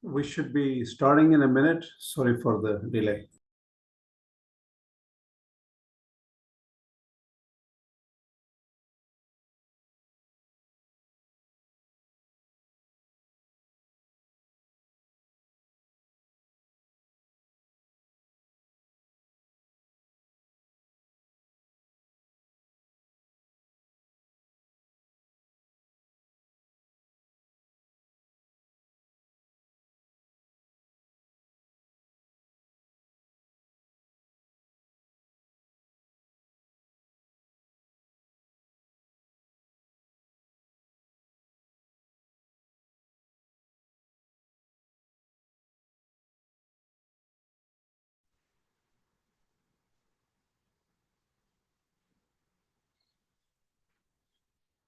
We should be starting in a minute. Sorry for the delay.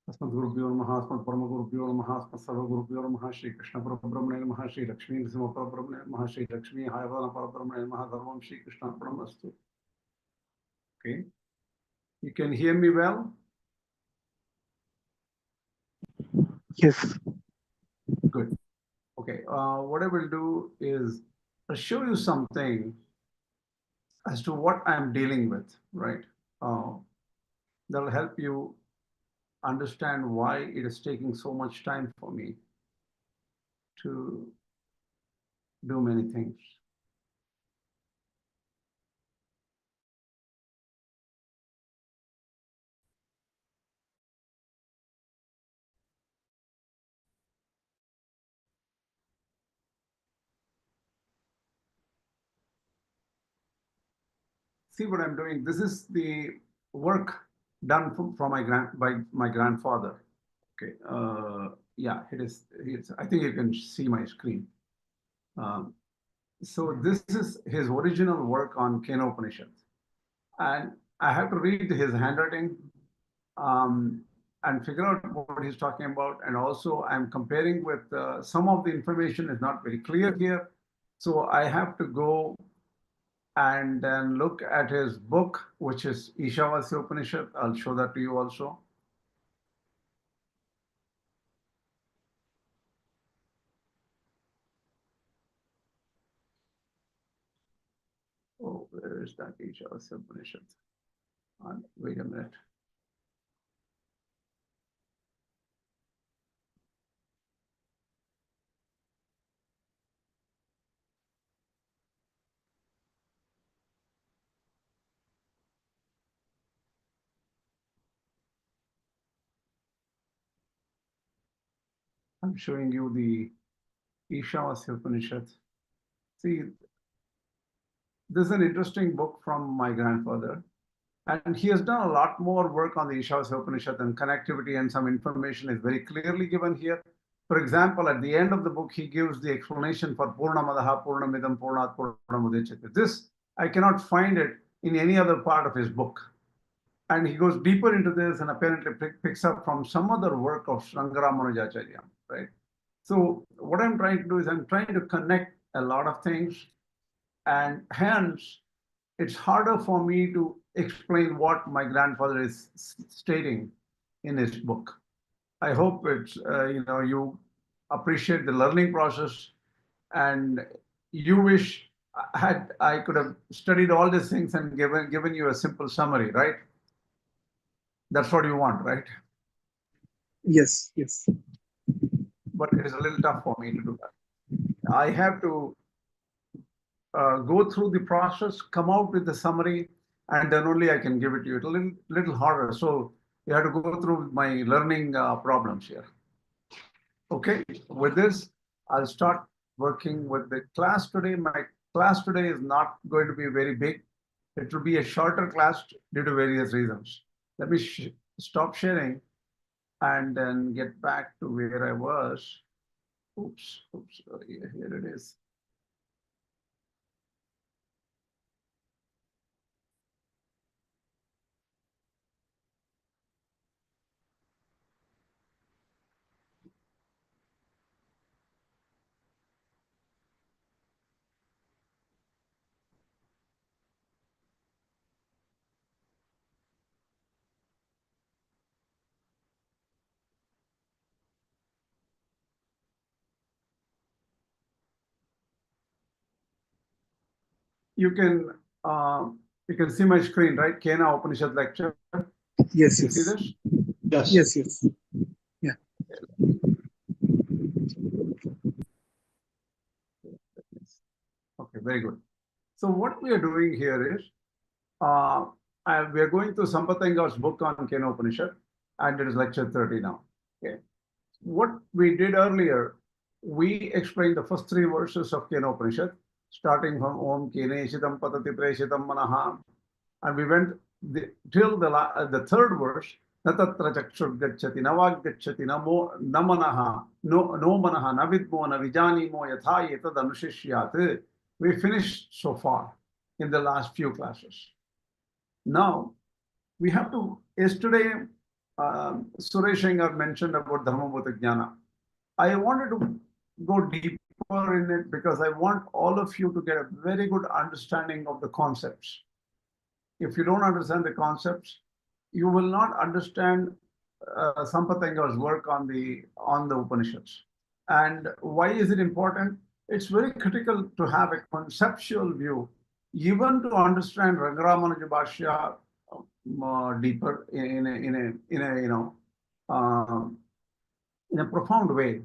अस्मद्गुरुभ्यो नमः अस्मत्परमगुरुभ्यो नमः अस्मत्सर्वगुरुभ्यो नमः श्री कृष्ण परब्रह्मणे नमः श्री लक्ष्मी नृसिंह परब्रह्मणे नमः श्री लक्ष्मी हायवदन परब्रह्मणे नमः सर्वं Shri कृष्णार्पणमस्तु. Okay, you can hear me well? Yes. Good. Okay, what I will do is I'll show you something as to what I'm dealing with, right? That'll help you understand why it is taking so much time for me to do many things. See what I'm doing? This is the work done by my grandfather. Okay, yeah, it is. I think you can see my screen. So this is his original work on Kena Upaniṣads, and I have to read his handwriting and figure out what he's talking about. And also, I'm comparing with some of the information is not very clear here, so I have to go and then look at his book, which is Īśāvāsya Upanishad. I'll show that to you also. Oh, where is that Īśāvāsya Upanishad? Wait a minute. I'm showing you the Īśāvāsya Upanishad. See, this is an interesting book from my grandfather, and he has done a lot more work on the Īśāvāsya Upanishad, and connectivity and some information is very clearly given here. For example, at the end of the book, he gives the explanation for Pūrṇamadaḥ, Pūrṇamidam, Pūrṇāt, Pūrṇamudachyate. This, I cannot find it in any other part of his book. And he goes deeper into this and apparently picks up from some other work of Ramanuja.org, right? So what I'm trying to do is I'm trying to connect a lot of things, and hence it's harder for me to explain what my grandfather is stating in his book. I hope it's, you appreciate the learning process, and you wish I could have studied all these things and given you a simple summary, right? That's what you want, right? Yes, yes. But it is a little tough for me to do that. I have to go through the process, come out with the summary, and then only I can give it to you. It's a little harder. So you have to go through my learning problems here. Okay, with this, I'll start working with the class today. My class today is not going to be very big. It will be a shorter class due to various reasons. Let me stop sharing and then get back to where I was. Oops, here it is. you can see my screen, right? Kena Upaniṣad lecture. Yes, You see yes. this? Yes. Yes, yes. Yeah. Okay, very good. So what we are doing here is, we are going through Sampatanga's book on Kena Upaniṣad, and it is lecture 30 now. Okay. What we did earlier, we explained the first 3 verses of Kena Upaniṣad, starting from Om Keneshitam Patati Preshitam Manaha, and we went till the 3rd verse. Natatra chakshur gacchati navag gacchati namo namanaha no manaha navidmo navijanimo yatha etad anushishyat. We finished so far in the last few classes. Now we have to. Yesterday, Suresh Iyengar mentioned about Dharmabhūta-jñāna. I wanted to go deeper in it because I want all of you to get a very good understanding of the concepts. If you don't understand the concepts, you will not understand Sampatanga's work on the Upanishads. And why is it important? It's very critical to have a conceptual view, even to understand Ramanuja Bhashya deeper in a profound way.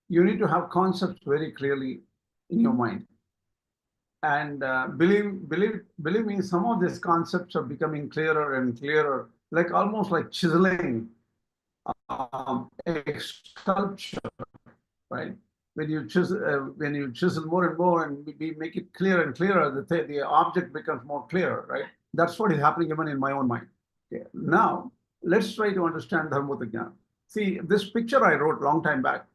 You need to have concepts very clearly in your mind. And believe me, some of these concepts are becoming clearer and clearer, like almost like chiseling a sculpture, right? When you chisel more and more and we make it clearer and clearer, the object becomes more clear, right? That's what is happening even in my own mind. Okay. Now, let's try to understand Dharmabhūta-jñāna. See, this picture I wrote long time back.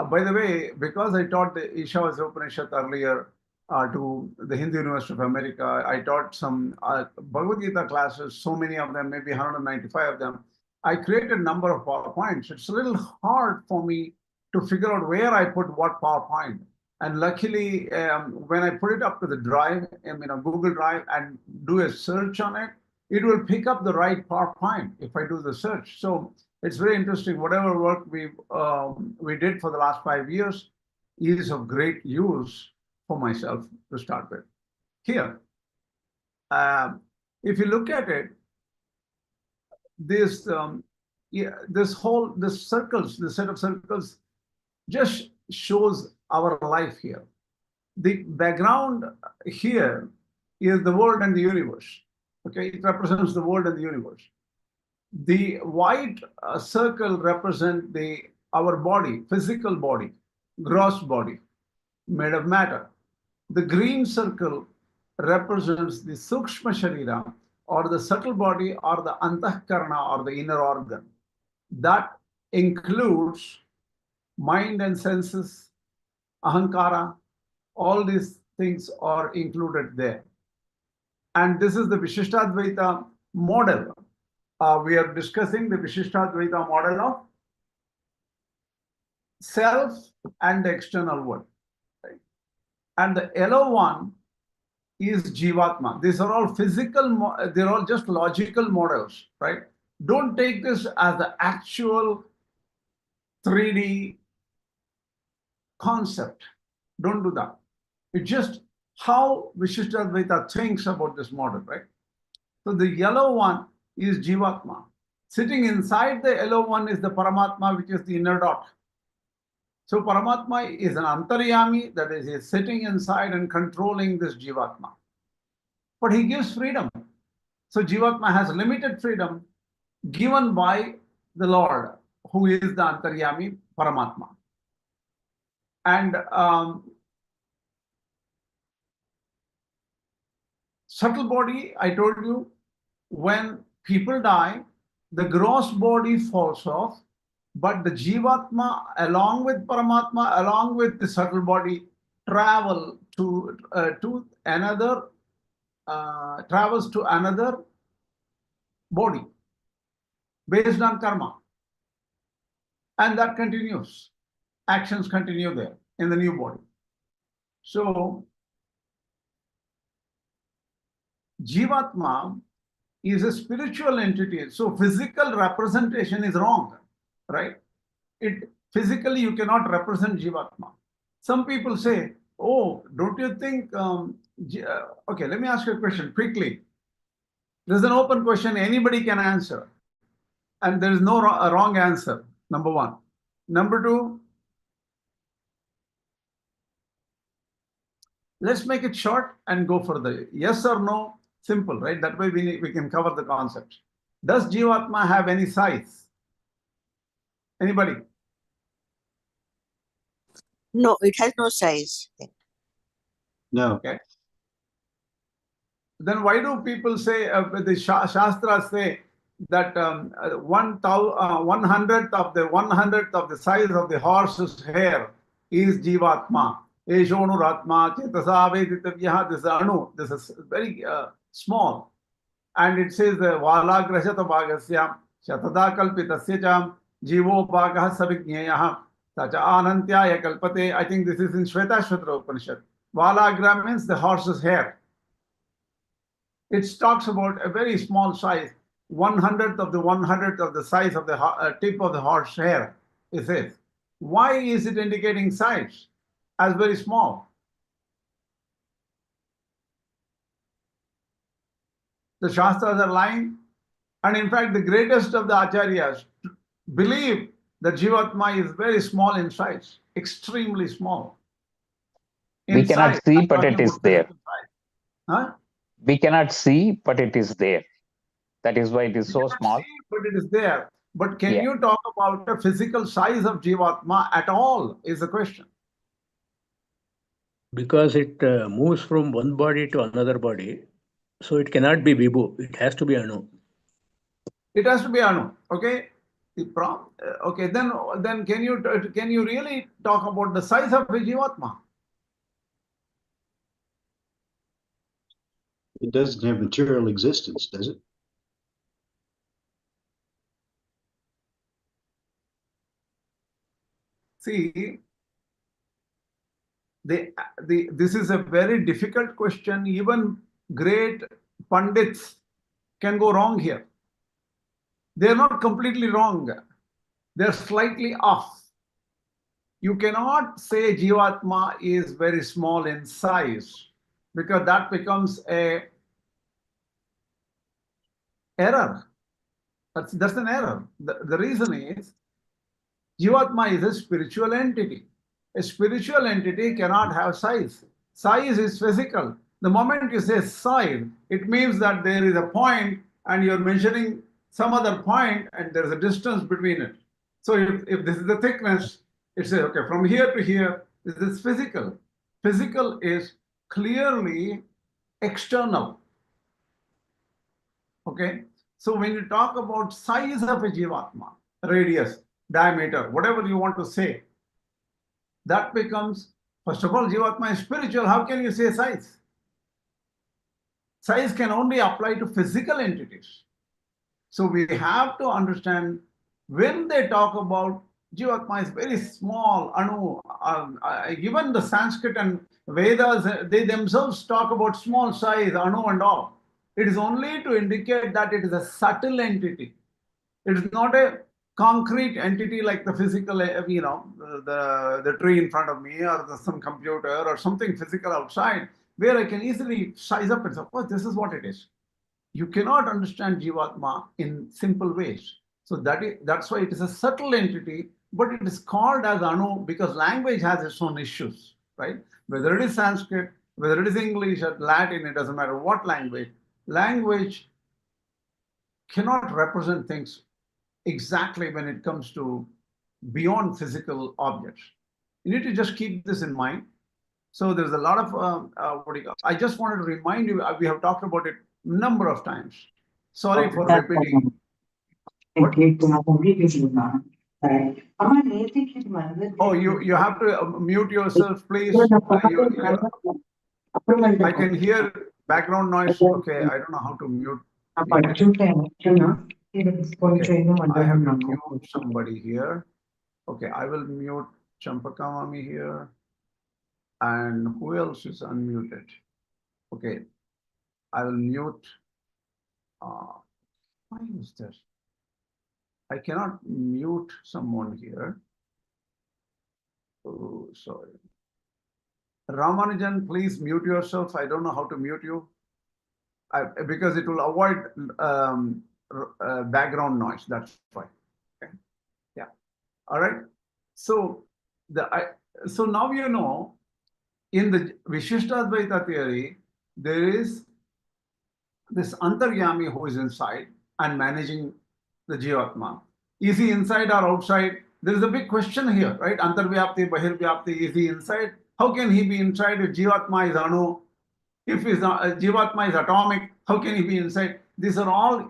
By the way, because I taught the Īśāvasya Upanishad earlier to the Hindu University of America, I taught some Bhagavad Gita classes, so many of them, maybe 195 of them. I created a number of PowerPoints. It's a little hard for me to figure out where I put what PowerPoint. And luckily, when I put it up to the drive, Google Drive, and do a search on it, it will pick up the right PowerPoint if I do the search. So it's very interesting. Whatever work we did for the last 5 years is of great use for myself to start with. Here, if you look at it, this circles, this set of circles, just shows our life here. The background here is the world and the universe. Okay, it represents the world and the universe. The white circle represents our body, physical body, gross body, made of matter. The green circle represents the sūkṣma-śarīra, or the subtle body, or the antahkarana, or the inner organ. That includes mind and senses, ahankara, all these things are included there. And this is the Viśiṣṭādvaita model. We are discussing the Viśiṣṭādvaita model of self and the external world. Right? And the yellow one is Jīvātman. These are all physical, they're all just logical models, right? Don't take this as the actual 3D concept. Don't do that. It's just how Viśiṣṭādvaita thinks about this model, right? So the yellow one is Jīvātman. Sitting inside the yellow one is the Paramātma, which is the inner dot. So Paramātma is an antaryāmin, that is, he is sitting inside and controlling this Jīvātma. But he gives freedom. So Jīvātma has limited freedom given by the Lord, who is the antaryāmin, Paramātma. And subtle body, I told you, when people die, the gross body falls off, but the Jīvātma, along with Paramātma, along with the subtle body, travel to another, travels to another body based on karma. And that continues. Actions continue there in the new body. So Jīvātma is a spiritual entity. So physical representation is wrong, right? Physically you cannot represent Jīvātma. Some people say Oh, don't you think, okay, let me ask you a question quickly. There's an open question anybody can answer, and there is no wrong answer, number one. Number two, let's make it short and go for the yes or no, simple, right? That way we can cover the concept. Does Jīvātma have any size? Anybody? No, it has no size. No. Okay. Then why do people say, the Shastras say that 1/100th of the size of the horse's hair is Jīvātma. Eshonuratma chetasa veditavyaha. This is anu. This is very small. And it says valagrashata bhagasya shatada kalpitasya cham jivo bhagah savignyayah tacha anantyaya kalpate. I think this is in Shvetashvatra Upanishad. Valagra means the horse's hair. It talks about a very small size, 1/100th of the size of the tip of the horse hair, it says. Why is it indicating size as very small? The Shastras are lying, and in fact, the greatest of the acharyas believe that Jīvātma is very small in size, extremely small. We cannot see, but it is there. Huh? We cannot see, but it is there. That is why it is so small. See, but it is there. But can Yeah. you talk about the physical size of Jīvātma at all, is the question. Because it moves from one body to another body, so it cannot be Vibhu. It has to be Anu. It has to be Anu, okay? Okay, then can you really talk about the size of a Jīvātma? It doesn't have material existence, does it? See, this is a very difficult question. Even great pundits can go wrong here. They're not completely wrong. They're slightly off. You cannot say Jīvātma is very small in size, because that becomes a error. That's an error. The reason is Jīvātma is a spiritual entity. A spiritual entity cannot have size. Size is physical. The moment you say size, it means that there is a point and you're measuring some other point and there's a distance between it. So if this is the thickness, it says, okay, from here to here, this is physical. Physical is clearly external. Okay? So when you talk about size of a Jīvātma, radius, diameter, whatever you want to say, that becomes, first of all, Jīvātma is spiritual. How can you say size? Size can only apply to physical entities. So we have to understand when they talk about Jīvātma is very small, Anu, even the Sanskrit and Vedas, they themselves talk about small size, Anu and all. It is only to indicate that it is a subtle entity. It is not a concrete entity like the physical, the tree in front of me or some computer or something physical outside, where I can easily size up and say, oh, this is what it is. You cannot understand Jīvātma in simple ways. So that's why it is a subtle entity, but it is called as Anu because language has its own issues, right? Whether it is Sanskrit, whether it is English or Latin, it doesn't matter what language. Language cannot represent things exactly when it comes to beyond physical objects. You need to just keep this in mind. So there's a lot of, I just wanted to remind you, we have talked about it a number of times. Sorry for repeating. What? Oh, you have to mute yourself, please. I can hear background noise. Okay, I don't know how to mute. Okay, I have to mute somebody here. Okay, I will mute Champakamami here. And who else is unmuted? Okay, I will mute. Why is this? I cannot mute someone here. Oh, sorry. Ramanujan, please mute yourself. I don't know how to mute you because it will avoid background noise. That's why. Okay. Yeah. All right. So so now you know, in the Viśiṣṭādvaita theory, there is this antaryāmin who is inside and managing the Jīvātman. Is he inside or outside? There is a big question here, right? Antarvyapti, Bahirvyapti, is he inside? How can he be inside if Jīvātma is anu? If Jīvātma is atomic, how can he be inside? These are all,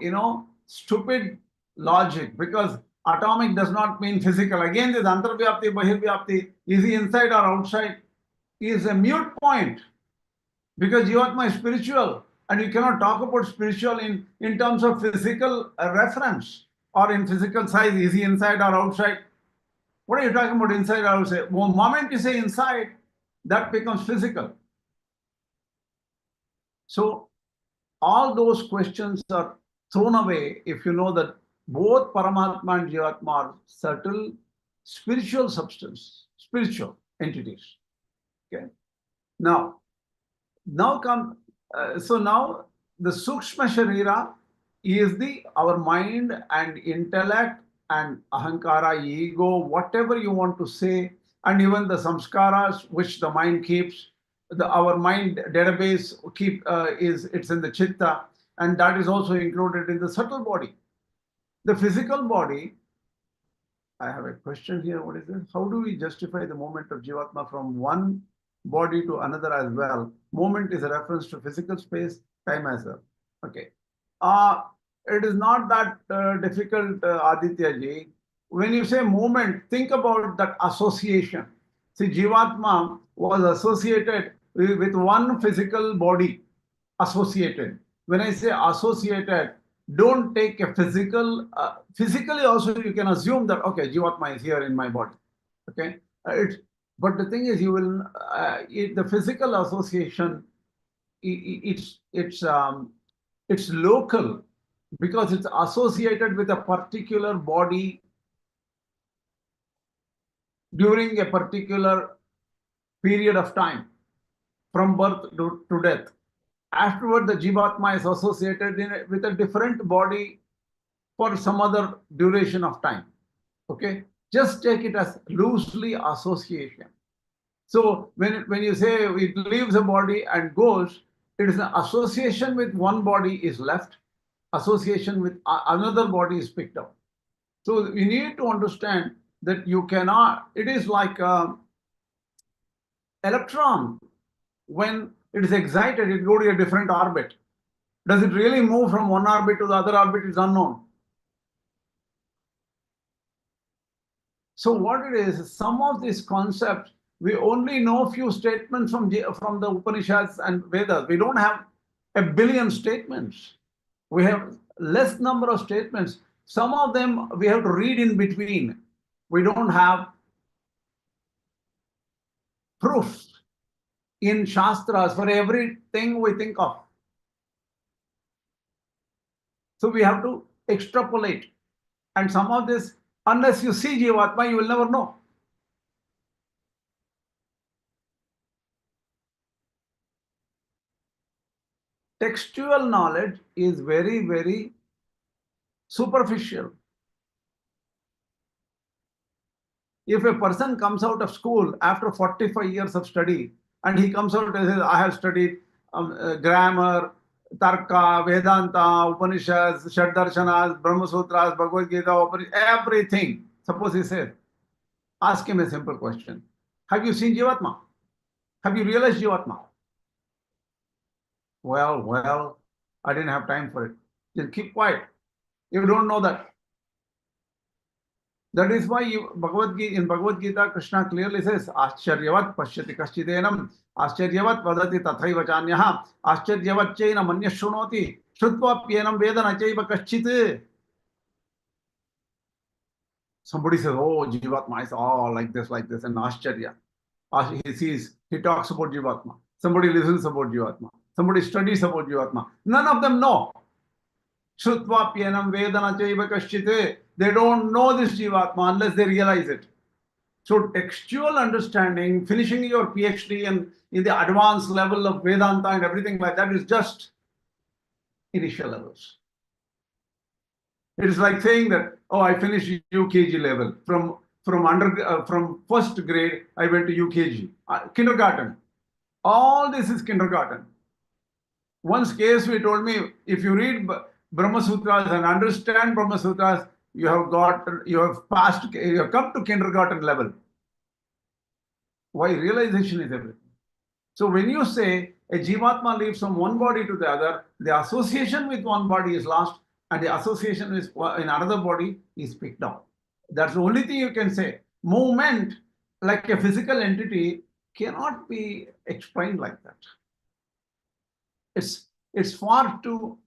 stupid logic, because atomic does not mean physical. Again, this antarvyapti, Bahirvyapti, is he inside or outside? Is a mute point, because Jīvātma is spiritual, and you cannot talk about spiritual in terms of physical reference or in physical size. Is he inside or outside? What are you talking about, inside or outside? One moment you say inside, that becomes physical. So all those questions are thrown away if you know that both Paramātman and Jīvātma are subtle spiritual substance, spiritual entities. Okay. Now the sūkṣma-śarīra is our mind and intellect and ahankara, ego, whatever you want to say, and even the samskaras which the mind keeps. Our mind database it's in the chitta, and that is also included in the subtle body. The physical body, I have a question here. What is this? How do we justify the movement of Jīvātma from one body to another as well? Moment is a reference to physical space, time as well. Okay. It is not that difficult, Aditya ji. When you say moment, think about that association. See, Jīvātma was associated with one physical body, associated. When I say associated, don't take a physical, physically also you can assume that, okay, Jīvātma is here in my body. Okay. But the thing is, you will, the physical association, it's local, because it's associated with a particular body during a particular period of time, from birth to death. Afterward, the Jīvātma is associated with a different body for some other duration of time. Okay, just take it as loosely association. So when you say it leaves the body and goes, it is an association with one body is left, association with another body is picked up. So you need to understand that you cannot, it is like electron. When it is excited, it goes to a different orbit. Does it really move from one orbit to the other orbit is unknown. So what it is, some of these concepts, we only know a few statements from the Upaniṣads and Vedas. We don't have a billion statements. We have less number of statements. Some of them we have to read in between. We don't have proofs in Shastras for everything we think of. So we have to extrapolate. And some of this, unless you see Jīvātma, you will never know. Textual knowledge is very, very superficial. If a person comes out of school after 45 years of study, and he comes out and says, I have studied grammar, Tarka, Vedanta, Upaniṣads, षड्दर्शnas, Brahma Sutras, Bhagavad Gita, everything. Suppose he says, ask him a simple question. Have you seen Jīvātma? Have you realized Jīvātma? Well, I didn't have time for it. Just keep quiet. You don't know that. That is why in Bhagavad Gita, Krishna clearly says, Ascharyavat pashyati kaschidenam, Ascharyavat vadati tathaiva chanyah, Ascharyavat chaina manya shunoti, Shrutva pyenam vedana chaiva kaschit. Somebody says, oh, Jīvātma is all like this, and Ascharya. He talks about Jīvātma. Somebody listens about Jīvātma. Somebody studies about Jīvātma. None of them know. Shrutva pyenam vedana chaiva kaschit. They don't know this Jīvātma unless they realize it. So textual understanding, finishing your PhD and in the advanced level of Vedanta and everything like that is just initial levels. It is like saying that, oh, I finished UKG level. From first grade, I went to UKG, kindergarten. All this is kindergarten. Once Kesvi told me, if you read Brahma Sutras and understand Brahma Sutras, you have come to kindergarten level. Why? Realization is everything. So when you say a Jīvātman leaves from one body to the other, the association with one body is lost and the association with in another body is picked up. That's the only thing you can say. Movement, like a physical entity, cannot be explained like that. It's far too,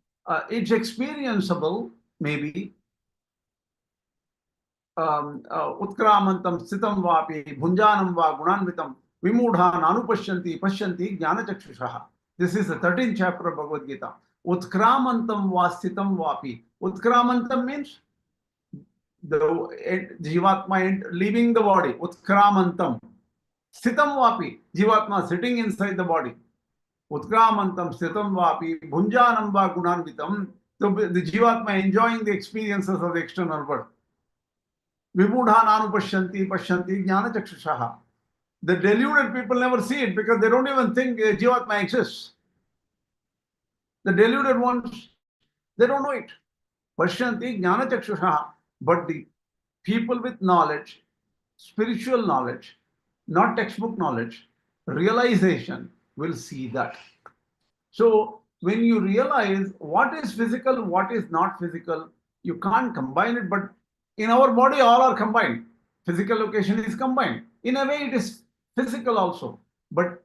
it's experienceable, maybe. Utkramantam sitam vapi bhunjanam va gunanvitam vimudhan anupashyanti pashyanti jnanachakshushaha. This is the 13th chapter of Bhagavad Gita. Utkramantam va sitam vapi. Utkramantam means the Jīvātma leaving the body. Utkramantam. Sitam vapi. Jīvātma sitting inside the body. Utkramantam sitam vapi bhunjanam va gunanvitam. The Jīvātma enjoying the experiences of the external world. Vimudhananu pashyanti jnanachakshushaha. The deluded people never see it because they don't even think Jīvātma exists. The deluded ones, they don't know it. Pashyanti jnanachakshushaha. But the people with knowledge, spiritual knowledge, not textbook knowledge, realization will see that. So when you realize what is physical, what is not physical, you can't combine it, but in our body, all are combined. Physical location is combined. In a way, it is physical also. But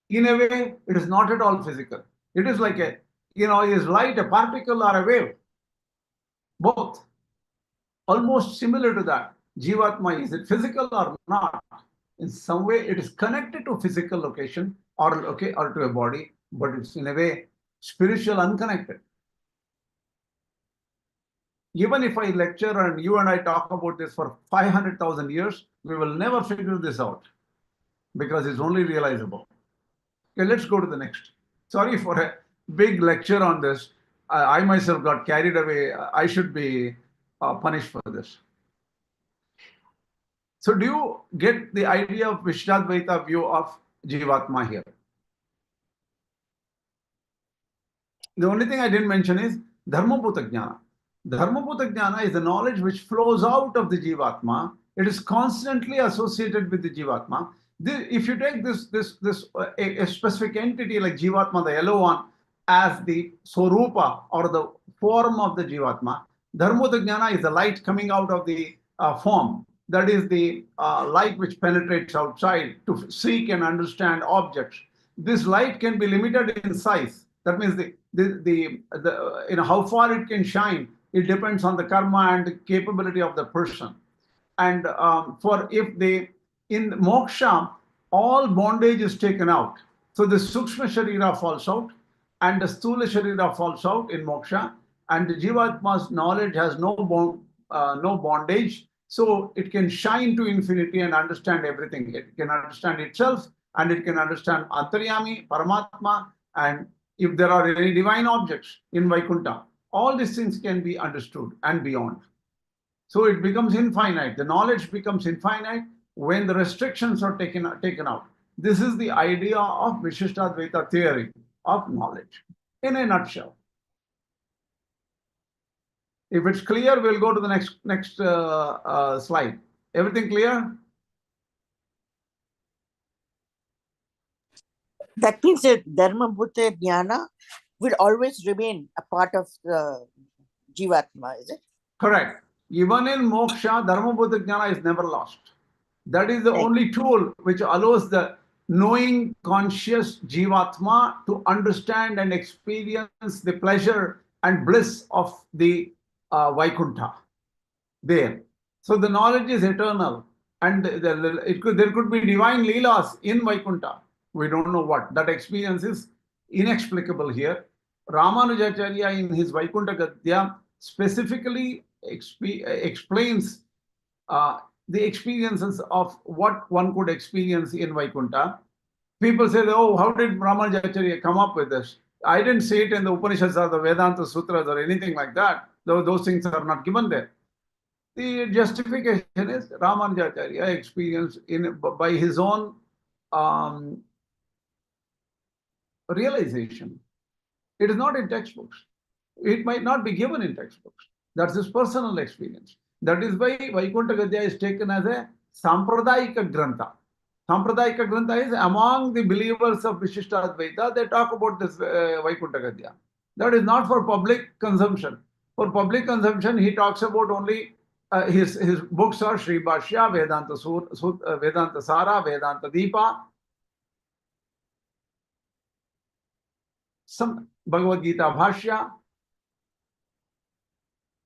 in a way, it is not at all physical. It is like is light a particle or a wave? Both. Almost similar to that. Jīvātma, is it physical or not? In some way, it is connected to physical location or to a body, but it's in a way spiritual unconnected. Even if I lecture and you and I talk about this for 500,000 years, we will never figure this out because it's only realizable. Okay, let's go to the next. Sorry for a big lecture on this. I myself got carried away. I should be punished for this. So do you get the idea of Viśiṣṭādvaita view of Jīvātma here? The only thing I didn't mention is Dharmabhūta-jñāna. Dharmabhūta-jñāna is the knowledge which flows out of the Jīvātma. It is constantly associated with the Jīvātma. If you take a specific entity like Jīvātma, the yellow one, as the Swarupa or the form of the Jīvātma, Dharmabhūta-jñāna is the light coming out of the form. That is the light which penetrates outside to seek and understand objects. This light can be limited in size. That means how far it can shine. It depends on the karma and the capability of the person. And in Mokṣa, all bondage is taken out. So the sūkṣma-śarīra falls out and the sthūla-śarīra falls out in Mokṣa, and the Jīvātma's knowledge has no bondage. So it can shine to infinity and understand everything. It can understand itself and it can understand antaryāmin, Paramātman, and if there are any divine objects in Vaikuntha, all these things can be understood and beyond. So it becomes infinite. The knowledge becomes infinite when the restrictions are taken out. This is the idea of Viśiṣṭādvaita theory of knowledge in a nutshell. If it's clear, we'll go to the next slide. Everything clear? That means that Dharmabhūta-jñāna will always remain a part of the Jīvātma, is it? Correct. Even in Mokṣa, Dharmabhūta-jñāna is never lost. That is the only tool which allows the knowing, conscious Jīvātma to understand and experience the pleasure and bliss of the Vaikuntha there. So the knowledge is eternal, and there could be divine leelas in Vaikuntha. We don't know what. That experience is inexplicable here. Ramanuja.org in his Vaikuntha Gadya specifically explains the experiences of what one could experience in Vaikuntha. People say, oh, how did Ramanuja.org come up with this? I didn't see it in the Upanishads or the Vedanta Sutras or anything like that. Those things are not given there. The justification is Ramanuja.org experienced by his own realization. It is not in textbooks. It might not be given in textbooks. That's his personal experience. That is why Vaikuntha Gadya is taken as a Sampradayika Grantha. Sampradayika Grantha is among the believers of Viśiṣṭādvaita, they talk about this Vaikuntha Gadya. That is not for public consumption. For public consumption, he talks about only his books are Sri Bhashya, Vedanta Sara, Vedanta Deepa, some Bhagavad Gita Bhashya.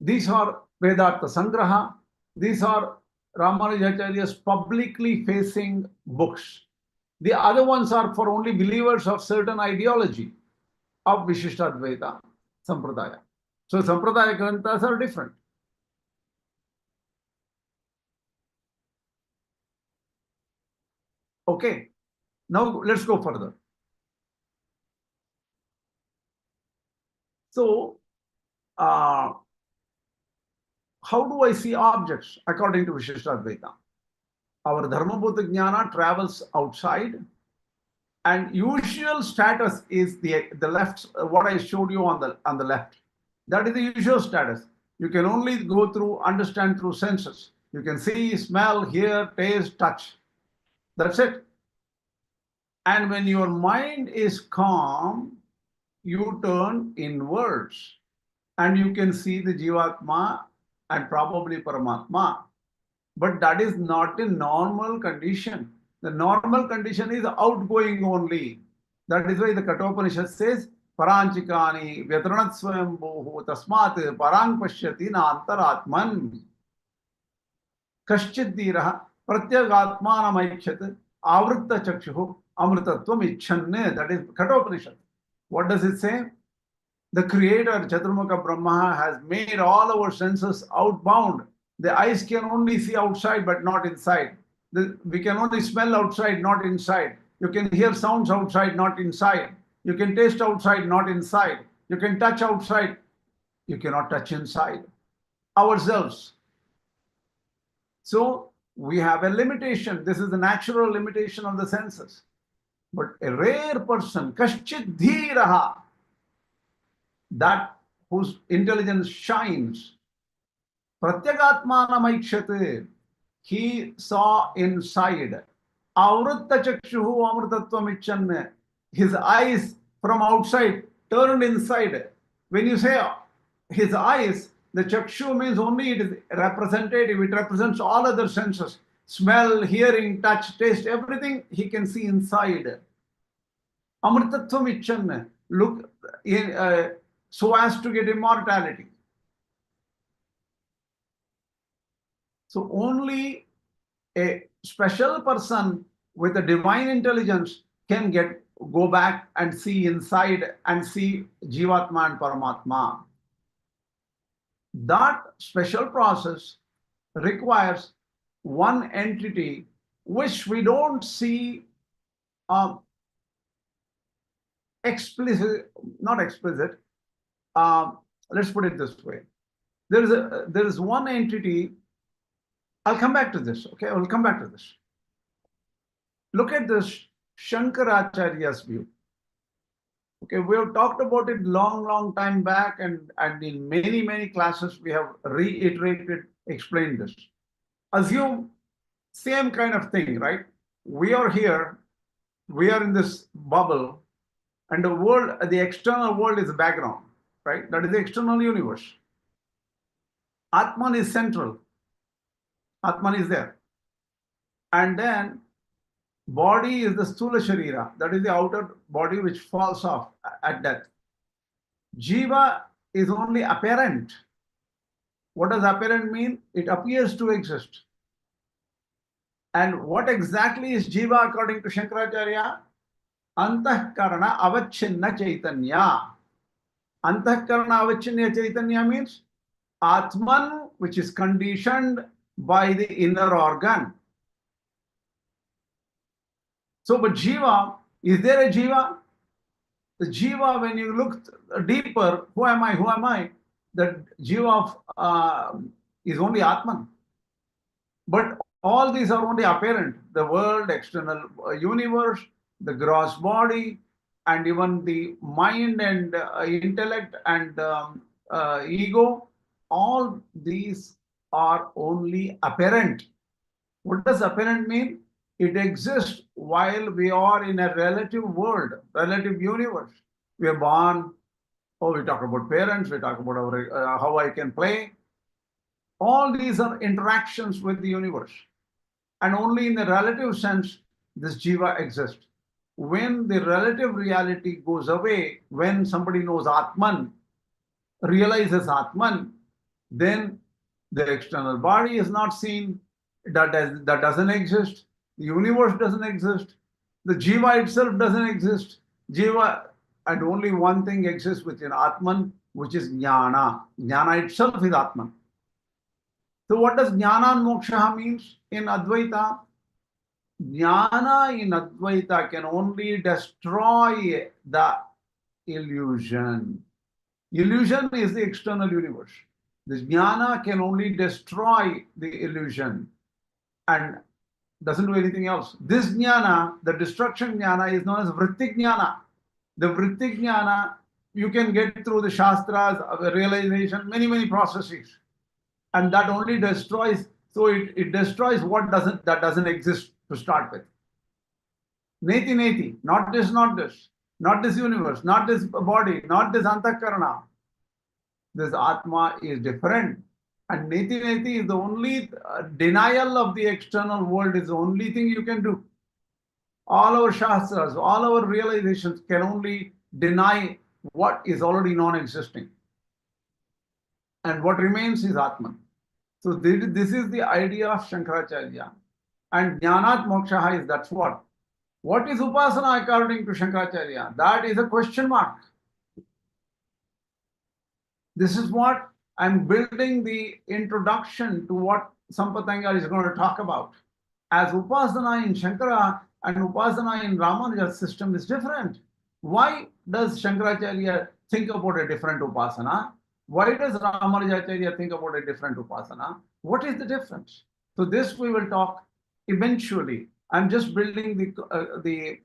These are Vedanta Sangraha. These are Ramanuja's publicly facing books. The other ones are for only believers of certain ideology of Viśiṣṭādvaita Sampradaya. So Sampradaya Granthas are different. Okay, now let's go further. So, how do I see objects according to Viśiṣṭādvaita? Our Dharmabhūta-jñāna travels outside, and usual status is the left, what I showed you on the left. That is the usual status. You can only go through, understand through senses. You can see, smell, hear, taste, touch. That's it. And when your mind is calm, you turn inwards and you can see the Jīvātman and probably Paramātman. But that is not a normal condition. The normal condition is outgoing only. That is why the Kena Upaniṣad says, Paranchikani vyatranat swayambhuhu tasmat parang pashyati na antaryāmin. Kaśchid dhīrah pratyagatmanam aikṣat avritta chakshuhu amritatvam icchanne. That is Kena Upaniṣad. What does it say? The Creator, Chaturmukha Brahma, has made all our senses outbound. The eyes can only see outside but not inside. We can only smell outside, not inside. You can hear sounds outside, not inside. You can taste outside, not inside. You can touch outside. You cannot touch inside. Ourselves. So we have a limitation. This is the natural limitation of the senses. But a rare person, kaśchid dhīraha, that whose intelligence shines, pratyagatmanam aikṣat, he saw inside. Avritta chakshuhu amritatvam icchanne. His eyes from outside turned inside. When you say his eyes, the chakshu means only it is representative. It represents all other senses. Smell, hearing, touch, taste, everything he can see inside. Amritatvam icchanne. Look in, so as to get immortality. So only a special person with a divine intelligence can go back and see inside and see Jīvātman and Paramātman. That special process requires one entity which we don't see explicit, not explicit. Let's put it this way. There is one entity. I'll come back to this. Okay, I will come back to this. Look at this Śaṅkarācārya's view. Okay, we have talked about it long time back, and in many classes we have reiterated, explained this. Assume same kind of thing, right? We are here, we are in this bubble, and the world, the external world is the background, right? That is the external universe. Atman is central. Atman is there. And then body is the sthūla-śarīra. That is the outer body which falls off at death. Jīva is only apparent. What does apparent mean? It appears to exist. And what exactly is Jīva according to Śaṅkarācārya? Antahkarana avachinna chaitanya. Antahkarana avachinna chaitanya means Atman, which is conditioned by the inner organ. So, but Jīva, is there a Jīva? The Jīva, when you look deeper, who am I? Who am I? The Jīva is only Atman. But all these are only apparent. The world, external universe, the gross body, and even the mind and intellect and ego, all these are only apparent. What does apparent mean? It exists while we are in a relative world, relative universe. We are born, we talk about parents, we talk about our, how I can play. All these are interactions with the universe. And only in the relative sense, this Jīva exists. When the relative reality goes away, when somebody knows Atman, realizes Atman, then the external body is not seen, that doesn't exist. The universe doesn't exist. The Jīva itself doesn't exist. Jīva, and only one thing exists within Atman, which is Jnana. Jnana itself is Atman. So what does Jnana and Mokṣa means in Advaita? Jnana in Advaita can only destroy the illusion. Illusion is the external universe. This Jnana can only destroy the illusion and doesn't do anything else. This Jnana, the destruction Jnana, is known as Vritti Jnana. The Vritti Jnana, you can get through the Shastras, realization, many processes. And that only destroys, so it destroys what doesn't exist to start with. Neti, not this, not this universe, not this body, not this antakarana. This Atma is different. And neti is the only denial of the external world, is the only thing you can do. All our Shastras, all our realizations can only deny what is already non-existing. And what remains is Atman. So this is the idea of Śaṅkarācārya. And Jnanat Moksha is that's what. What is Upāsanā according to Śaṅkarācārya? That is a question mark. This is what I'm building the introduction to what Sampatanga is going to talk about. As Upāsanā in Śaṅkara and Upāsanā in Ramanuja's system is different. Why does Śaṅkarācārya think about a different Upāsanā? Why does Ramanuja.org think about a different Upāsanā? What is the difference? So this we will talk eventually. I'm just building the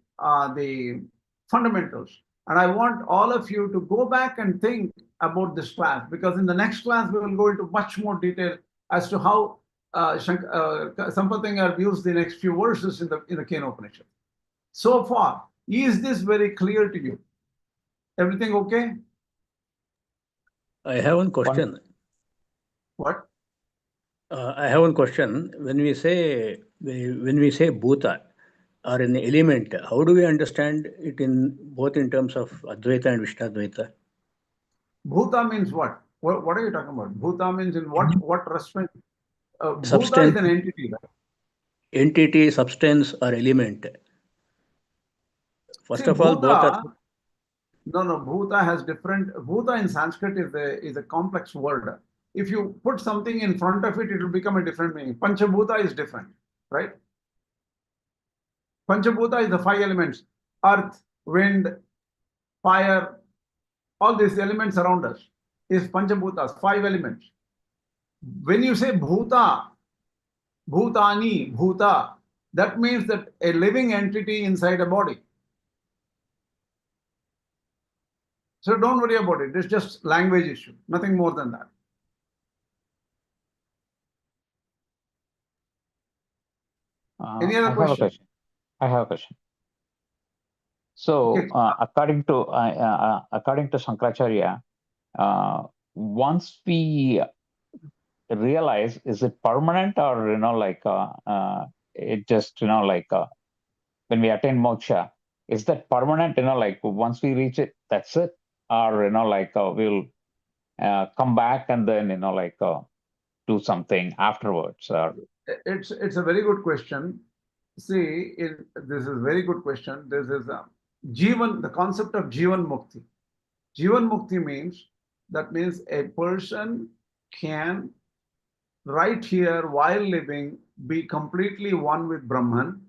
fundamentals. And I want all of you to go back and think about this class, because in the next class, we will go into much more detail as to how Sampatanga views the next few verses in the Kena Upaniṣad. So far, is this very clear to you? Everything okay? I have one question. What? I have one question. When we say bhuta or an element, how do we understand it in both in terms of Advaita and Viśiṣṭādvaita? Bhuta means what? What are you talking about? Bhuta means in what respect? Bhuta Substance. is an entity, right? Entity, substance, or element. First See, of all, both are. No, Bhuta has different. Bhuta in Sanskrit is a complex word. If you put something in front of it, it will become a different meaning. Panchabhuta is different, right? Panchabhuta is the 5 elements: earth, wind, fire, all these elements around us is Panchabhutas, 5 elements. When you say Bhuta, Bhutani, Bhuta, that means that a living entity inside a body. So don't worry about it. It's just language issue, nothing more than that. Any other question? I have a question. So, Okay. according to Śaṅkarācārya, once we realize, is it permanent, or it just when we attain moksha, is that permanent? Once we reach it, that's it, or we'll come back and then do something afterwards, or It's a very good question. See, this is a very good question. This is Jivan, the concept of Jivan Mukti. Jivan Mukti means a person can right here while living be completely one with Brahman,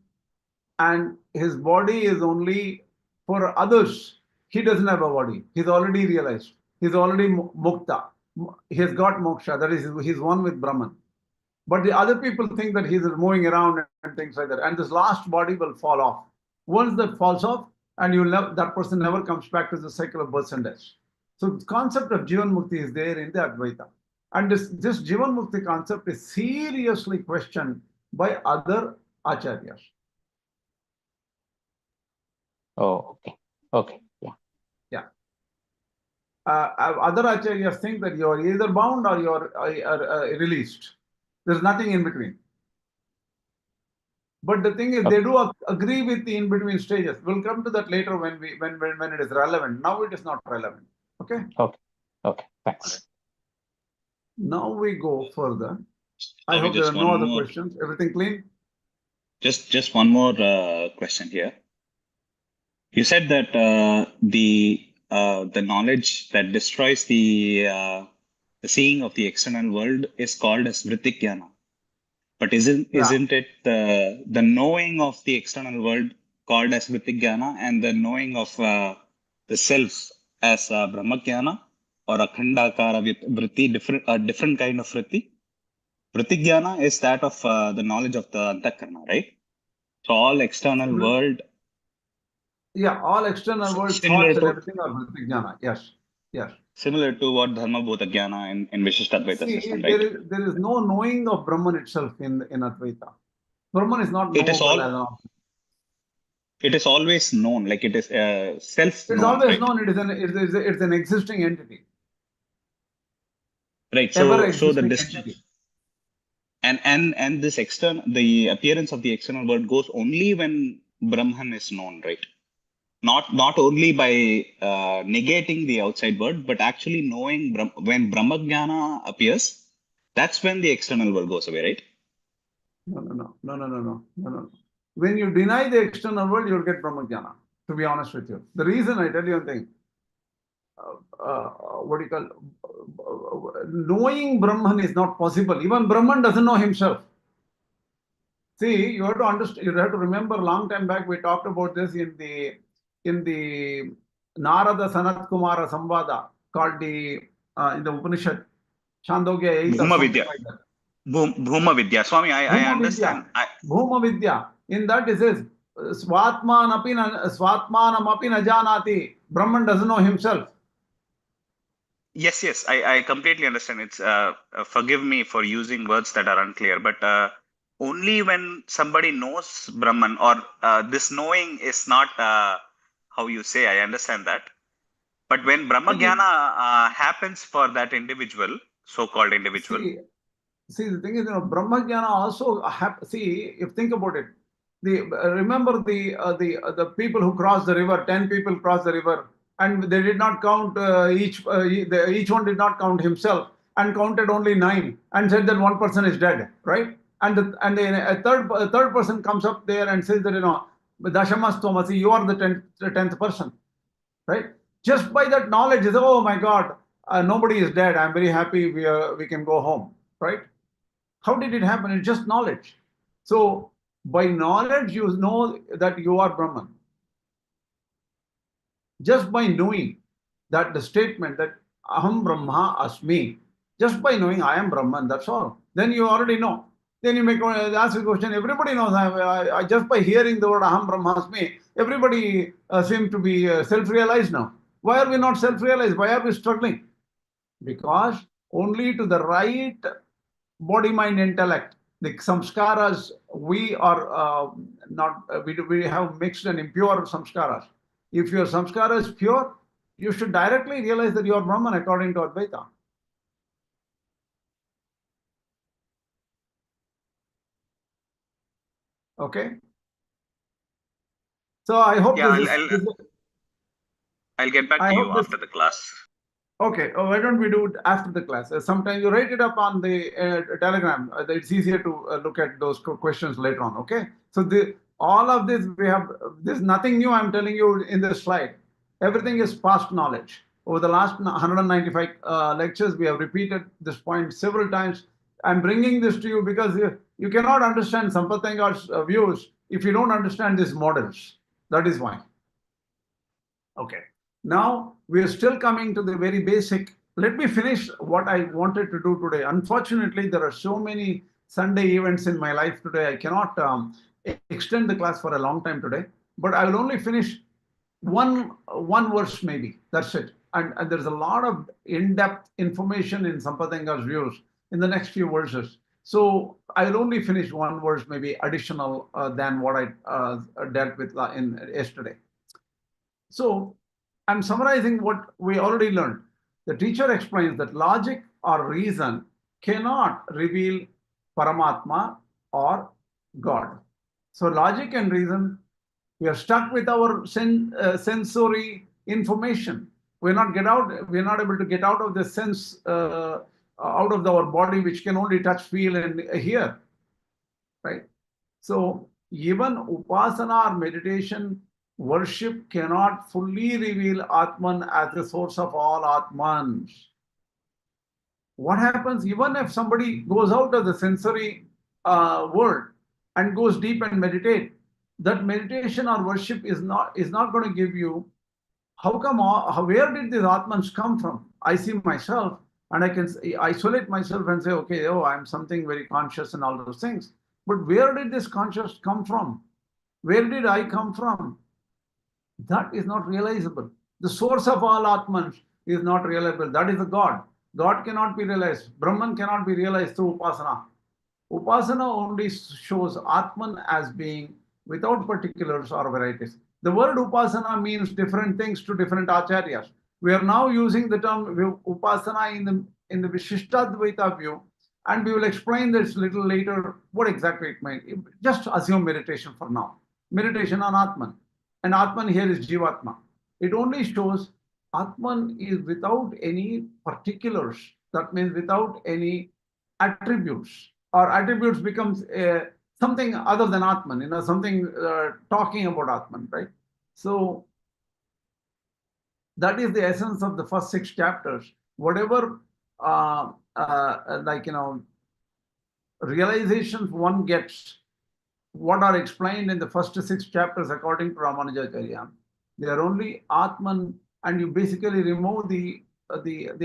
and his body is only for others. He doesn't have a body. He's already realized. He's already mukta. He's got moksha. That is, he's one with Brahman. But the other people think that he's moving around and things like that. And this last body will fall off. Once that falls off, and that person never comes back to the cycle of births and deaths. So the concept of Jivan Mukti is there in the Advaita. And this Jivan Mukti concept is seriously questioned by other acharyas. Oh, okay. Okay. Yeah. Yeah. Other acharyas think that you are either bound or you are released. There's nothing in between. But the thing is, they do agree with the in-between stages. We'll come to that later when it is relevant. Now it is not relevant. Okay. Okay. Okay. Thanks. Now we go further. I Swami, hope there are just no one other more. questions. Everything clean? Just one more question here. You said that the knowledge that destroys the seeing of the external world is called as vritti-jnana. But isn't it the knowing of the external world called as vritti-jnana, and the knowing of the self as brahma-jnana or akhandakara vritti, different kind of vritti? Vritti-jnana is that of the knowledge of the antakarana, right? So all external world. Yeah, all external world Similar thoughts and to- everything are vritti-jnana. Yes. Yes. Similar to what Dharmabhūta-jñāna in Viśiṣṭādvaita See, system, right? there is no knowing of Brahman itself in Advaita. Brahman is not It is knowable all- as an object. It is always known, like it is self-known. It's always right? known. It's an existing entity. Right. Ever So the existing entity. and this the appearance of the external world goes only when Brahman is known, right? Not only by negating the outside world, but actually knowing when Brahma-jnana appears, that's when the external world goes away, right? No. When you deny the external world, you'll get Brahma-jnana, to be honest with you. The reason I tell you one thing, what do you call, knowing Brahman is not possible. Even Brahman doesn't know himself. See, you have to understand, you have to remember a long time back, we talked about this in the Narada Sanat Kumara Samvada, called in the Upanishad, Chandogya 8 or Bhuma something Vidya. like that. Bhuma Vidya. Swami, I Bhuma understand. Bhuma Vidya. In that it says, Swatmanam api na janati. Brahman doesn't know himself. Yes, I completely understand. It's forgive me for using words that are unclear, but only when somebody knows Brahman, or this knowing is not how you say. I understand that, but when Brahma-jnana happens for that individual, so-called individual. See, the thing is, Brahma-jnana also see, if think about it, remember the people who crossed the river, 10 people crossed the river, and they did not count each one did not count himself, and counted only 9, and said that one person is dead, right? And a third person comes up there and says that, Dashamastvamasi, you are the 10th person, right? Just by that knowledge, is, oh my God, nobody is dead. I'm very happy. We can go home, right? How did it happen? It's just knowledge. So by knowledge, you know that you are Brahman. Just by knowing that the statement that Aham Brahma Asmi, just by knowing I am Brahman, that's all. Then you already know. Then you may ask the question, everybody knows, just by hearing the word Aham Brahma Asmi, everybody seems to be self-realized now. Why are we not self-realized? Why are we struggling? Because only to the right body, mind, intellect, the samskaras, we are we have mixed and impure samskaras. If your samskara is pure, you should directly realize that you are Brahman according to Advaita. Okay? So I hope Yeah, I'll get back to you after the class. Okay, why don't we do it after the class? Sometimes you write it up on the Telegram. It's easier to look at those questions later on, okay? So all of this, there's nothing new I'm telling you in this slide. Everything is past knowledge. Over the last 195 lectures, we have repeated this point several times. I'm bringing this to you because you cannot understand Sampatanga's views if you don't understand these models. That is why. Okay. Now we are still coming to the very basic. Let me finish what I wanted to do today. Unfortunately, there are so many Sunday events in my life today. I cannot extend the class for a long time today, but I will only finish one verse maybe. That's it. And there's a lot of in-depth information in Sampatanga's views in the next few verses. So I will only finish one verse, maybe additional than what I dealt with in yesterday. So I'm summarizing what we already learned. The teacher explains that logic or reason cannot reveal Paramātma or God. So logic and reason, we are stuck with our sensory information. We're not able to get out of the sense, out of our body, which can only touch, feel, and hear, right? So even Upāsanā or meditation, worship cannot fully reveal Atman as the source of all Atmans. What happens even if somebody goes out of the sensory world and goes deep and meditate? That meditation or worship is not going to give you, where did these Atmans come from? I see myself and I can isolate myself and say, okay, oh, I'm something very conscious and all those things. But where did this conscious come from? Where did I come from? That is not realizable. The source of all Atmans is not realizable. That is the God. God cannot be realized. Brahman cannot be realized through Upāsanā. Upāsanā only shows Atman as being without particulars or varieties. The word Upāsanā means different things to different acharyas. We are now using the term Upāsanā in the Viśiṣṭādvaita view, and we will explain this a little later what exactly it means. Just assume meditation for now. Meditation on Atman. And Atman here is Jīvātman. It only shows Atman is without any particulars. That means without any attributes. Or attributes becomes something other than Atman, something talking about Atman, right? So that is the essence of the first 6 chapters. Whatever realizations one gets, what are explained in the first 6 chapters according to Ramanuja.org, they are only Atman, and you basically remove the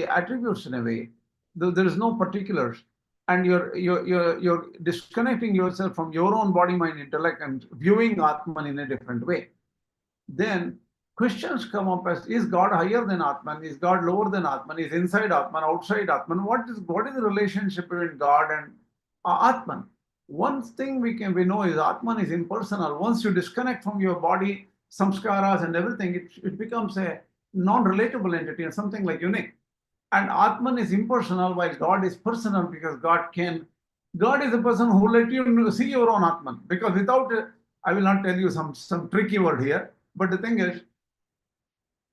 attributes in a way. There is no particulars, and you're disconnecting yourself from your own body, mind, intellect, and viewing Atman in a different way. Then questions come up as, is God higher than Atman? Is God lower than Atman? Is inside Atman, outside Atman? What is the relationship between God and Atman? One thing we know is Atman is impersonal. Once you disconnect from your body, samskaras and everything, it becomes a non-relatable entity and something like unique. And Atman is impersonal while God is personal, because God is the person who let you see your own Atman. Because without it, I will not tell you some tricky word here, but the thing is,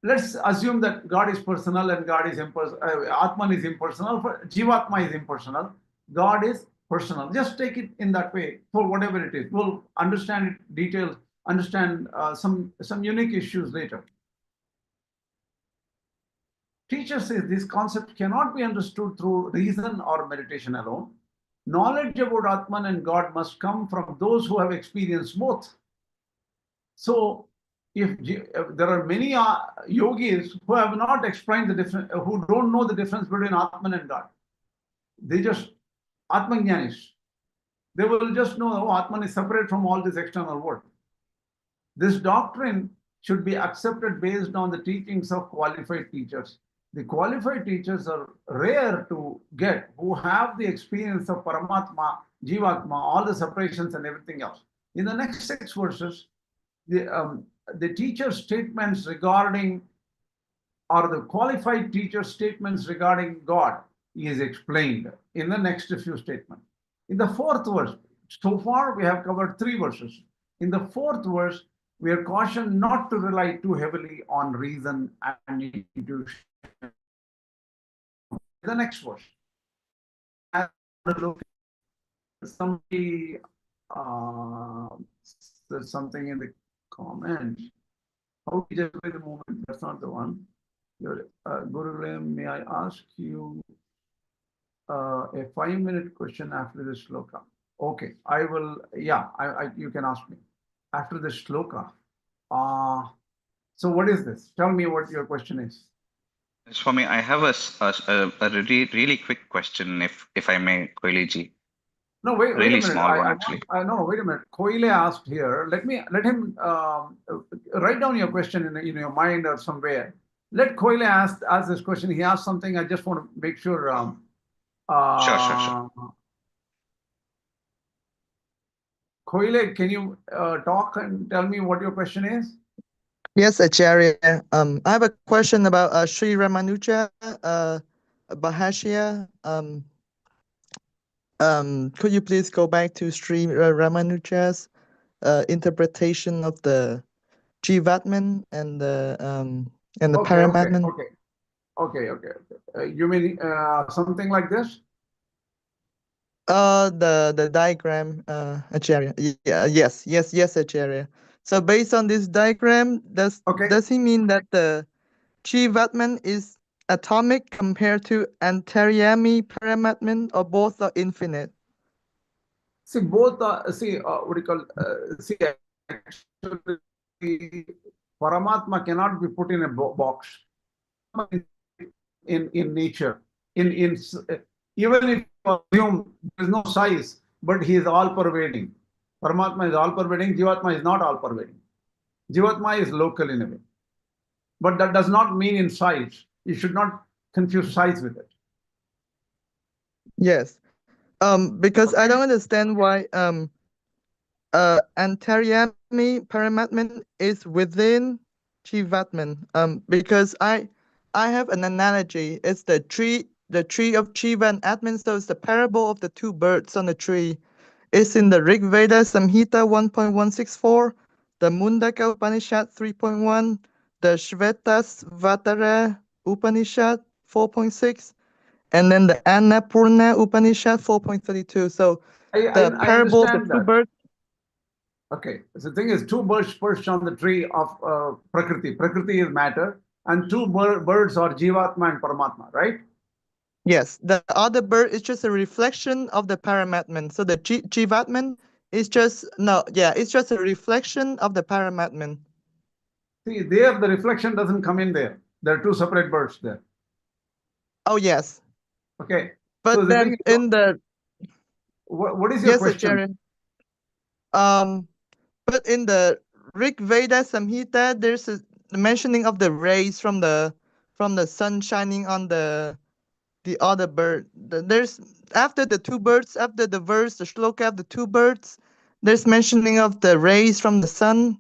let's assume that God is personal and God is Atman is impersonal, Jīvātman is impersonal, God is personal. Just take it in that way for whatever it is. We'll understand it details, understand some unique issues later. Teacher says this concept cannot be understood through reason or meditation alone. Knowledge about Atman and God must come from those who have experienced both. So if there are many yogis who have not explained the difference, who don't know the difference between Atman and God, they just Atmajnanis. They will just know, oh, Atman is separate from all this external world. This doctrine should be accepted based on the teachings of qualified teachers. The qualified teachers are rare to get, who have the experience of Paramātman, Jīvātman, all the separations and everything else. In the next 6 verses, the teacher statements regarding, or the qualified teacher statements regarding God is explained in the next few statements. In the 4th verse, so far we have covered 3 verses. In the 4th verse, we are cautioned not to rely too heavily on reason and intuition. The next verse. Somebody there's something in the comments. How we just wait a moment, that's not the one. Your Guru, may I ask you a 5-minute question after the shloka. Okay, I will, yeah, you can ask me. After the shloka. So what is this? Tell me what your question is. Swami, I have a really quick question, if I may, Koiliji. No, wait a Really minute. small one, actually. No, wait a minute. Koile asked here. Let him write down your question in your mind or somewhere. Let Koile ask this question. He asked something. I just want to make sure. Sure. Koile, can you talk and tell me what your question is? Yes, Acharya. I have a question about Sri Ramanuja Bhashya. Could you please go back to Sri Ramanuja's interpretation of the Jīvātman and the Paramātman? Okay. You mean something like this? The diagram, Acharya. Yeah, yes, Acharya. So based on this diagram, does he mean that the Jīvātman is atomic compared to antaryāmin Paramātman, or both are infinite? See, both are, what do you call, actually, Paramātma cannot be put in a box. In nature, even if you assume there is no size, but he is all pervading. Paramātma is all pervading, Jīvātma is not all pervading. Jīvātma is local in a way. But that does not mean in size. You should not confuse size with it. Yes. Because I don't understand why antaryāmin Paramātman is within Jīvātman. Because I have an analogy. It's the tree of Jīva and Atman. So it's the parable of the two birds on the tree. It's in the Rig Veda Samhita 1.164, the Mundaka Upanishad 3.1, the Śvetashvatara Upanishad 4.6, and then the Annapurna Upanishad 4.32. So the parable of the two birds. Okay, so the thing is, two birds perched on the tree of Prakriti. Prakriti is matter, and two birds are Jīvātma and Paramātma, right? Yes, the other bird is just a reflection of the Paramātman. So the Jīvātman is just it's just a reflection of the Paramātman. See, there the reflection doesn't come in there. There are two separate birds there. Oh yes. Okay. But so then in the what is your question? But in the Rig Veda Samhita, there's a mentioning of the rays from the sun shining on the other bird. There's after the two birds, after the verse, the shloka of the two birds, there's mentioning of the rays from the sun.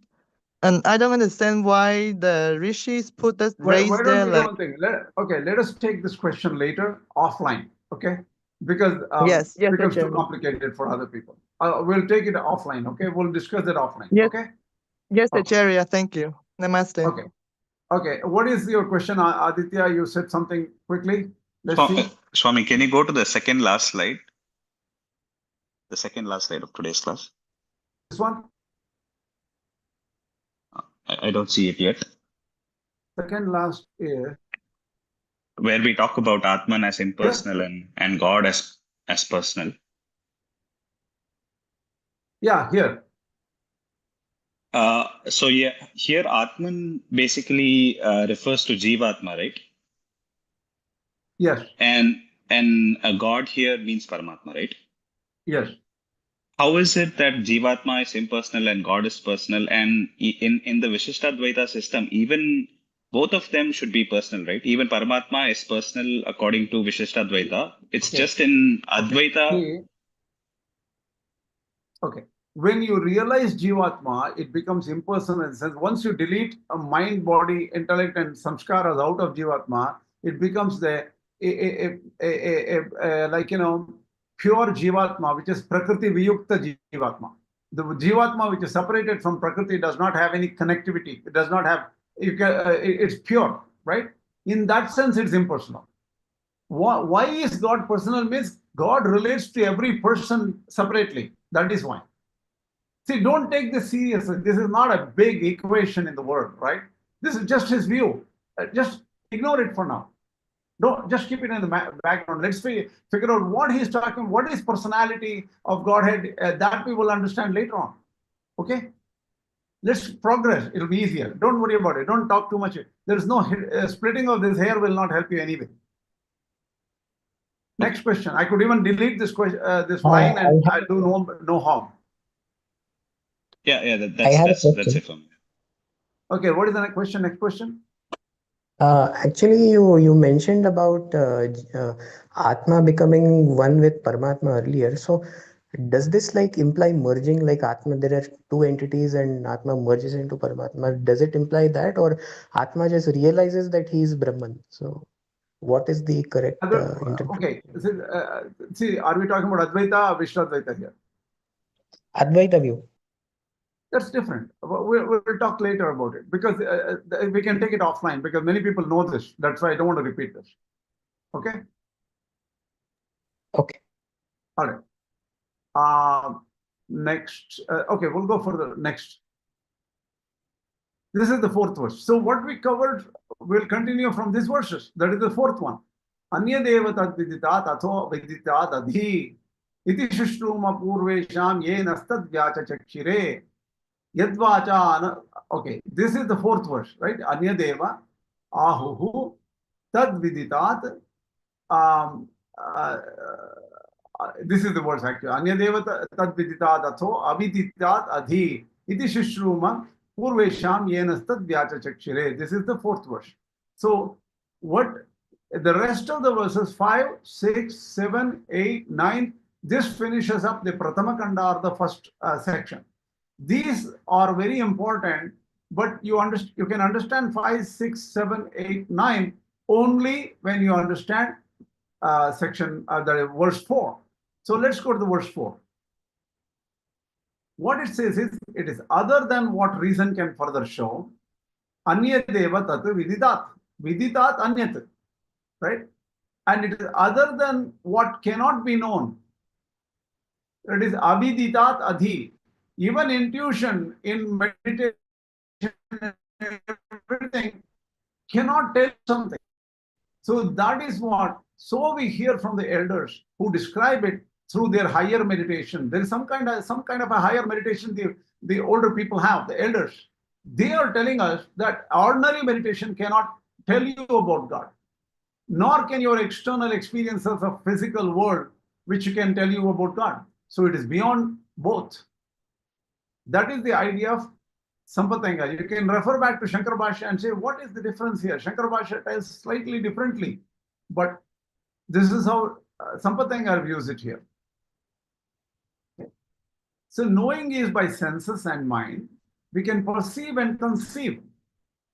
And I don't understand why the rishis put the rays there. Why don't we do one thing? Let us take this question later offline, okay? Because yes, it becomes too complicated for other people. We'll take it offline, okay? We'll discuss it offline, okay? Yes, Acharya, thank you. Namaste. Okay. What is your question, Aditya? You said something quickly. Let's see. Swami, can you go to the second last slide? The second last slide of today's class. This one? I don't see it yet. Second last is where we talk about Atman as impersonal and God as personal. Yeah, here. So yeah, here Atman basically refers to Jīvātma, right? Yes. And a God here means Paramātma, right? Yes. How is it that Jīvātma is impersonal and God is personal? And in the Viśiṣṭādvaita system, even both of them should be personal, right? Even Paramātma is personal according to Viśiṣṭādvaita. It's just in Advaita. Okay. When you realize Jīvātma, it becomes impersonal in the sense once you delete a mind, body, intellect, and samskaras out of Jīvātma, it becomes pure Jīvātma, which is Prakriti Viyukta Jīvātma. The Jīvātma which is separated from Prakriti does not have any connectivity. It does not have, it's pure, right? In that sense, it's impersonal. Why is God personal? Means God relates to every person separately. That is why. See, don't take this seriously. This is not a big equation in the world, right? This is just his view. Just ignore it for now. Don't just keep it in the background. Let's figure out what he's talking, what is personality of Godhead, that we will understand later on. Okay? Let's progress. It'll be easier. Don't worry about it. Don't talk too much. There is no splitting of this hair will not help you anyway. Next question. I could even delete this question, this line, and I do no harm. Yeah, that's it for me. Okay, what is the next question? Next question. Actually, you mentioned about Atma becoming one with Paramātma earlier. So, does this like imply merging, like Atma, there are two entities and Atma merges into Paramātma? Does it imply that, or Atma just realizes that he is Brahman? So, what is the correct interpretation? Okay, see, are we talking about Advaita or Viśiṣṭādvaita here? Advaita view. That's different. We'll talk later about it, because we can take it offline, because many people know this. That's why I don't want to repeat this. Okay? Okay. All right. Next. Okay, we'll go for the next. This is the fourth verse. So what we covered, we'll continue from these verses. That is the fourth one. Anya deva tad viditat atho viditat adhi iti shushtruma purvesham ye nastad vyacha chakshire yadvacha. Okay, this is the fourth verse, right? Anya deva ahuhu tad viditat. This is the verse actually. Anya deva tad viditat atho aviditat adhi iti shushtruma purvesham ye nastad vyacha chakshire. This is the fourth verse. So what the rest of the verses 5, 6, 7, 8, 9, this finishes up the Pratama Kanda, or the first section. These are very important, but you can understand 5, 6, 7, 8, 9 only when you understand the verse 4. So let's go to the verse 4. What it says is, it is other than what reason can further show. Anya deva tat viditat. Viditat anyat. Right? And it is other than what cannot be known. It is aviditat adhi. Even intuition in meditation, everything cannot tell something. So that is what, so we hear from the elders who describe it through their higher meditation. There is some kind of a higher meditation the older people have, the elders. They are telling us that ordinary meditation cannot tell you about God, nor can your external experiences of physical world, which can tell you about God. So it is beyond both. That is the idea of Sampatanga. You can refer back to Śaṅkarācārya and say, what is the difference here? Śaṅkarācārya tells slightly differently, but this is how Sampatanga views it here. Okay. So knowing is by senses and mind. We can perceive and conceive,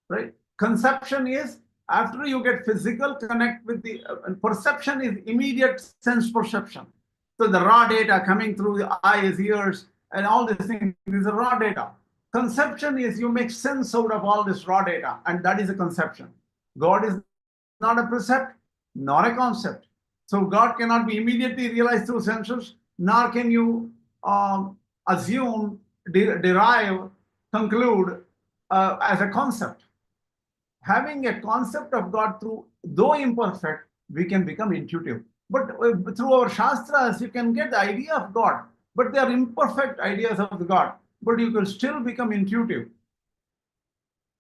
right? Conception is after you get physical, connect with the perception is immediate sense perception. So the raw data coming through the eyes, ears, and all these things is raw data. Conception is you make sense out of all this raw data, and that is a conception. God is not a precept, nor a concept. So God cannot be immediately realized through senses, nor can you assume, derive, conclude as a concept. Having a concept of God through, though imperfect, we can become intuitive. But through our Shastras, you can get the idea of God, but they are imperfect ideas of the God, but you can still become intuitive.